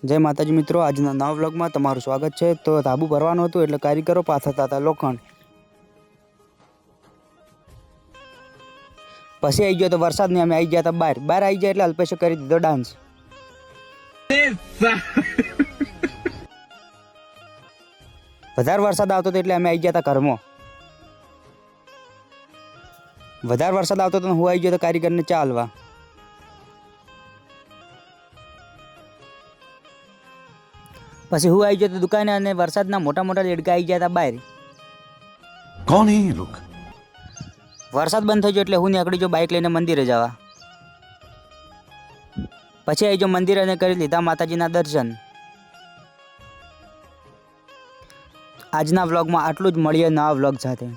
જય માતાજી મિત્રો, આજના નવા વ્લોગમાં તમારું સ્વાગત છે। તો ધાબુ ભરવાનું હતું એટલે કારીગરો પાથરતા હતા લોખંડ। પછી આવી ગયો તો વરસાદને અમે આવી ગયા હતા બહાર આવી ગયા એટલે અલ્પેશે કરી દીધો ડાન્સ। વધારે વરસાદ આવતો હતો એટલે અમે આવી ગયા હતા ઘરમાં। વધારે વરસાદ આવતો હતો હું આવી ગયો તો કારીગરને ચાલવા। પછી હું આવી ગયો તો દુકાને અને વરસાદના મોટા મોટા લેડકા આવી ગયા હતા બહાર। કોણ હે ये लोग? વરસાદ બંધ થઈ ગયો એટલે હું નીકળી ગયો બાઇક લઈને મંદિરે જવા। પછી આવી ગયો મંદિર અને કરી લીધા માતાજીના દર્શન। આજના વ્લોગમાં આટલું જ, મળીએ નવા વ્લોગ સાથે।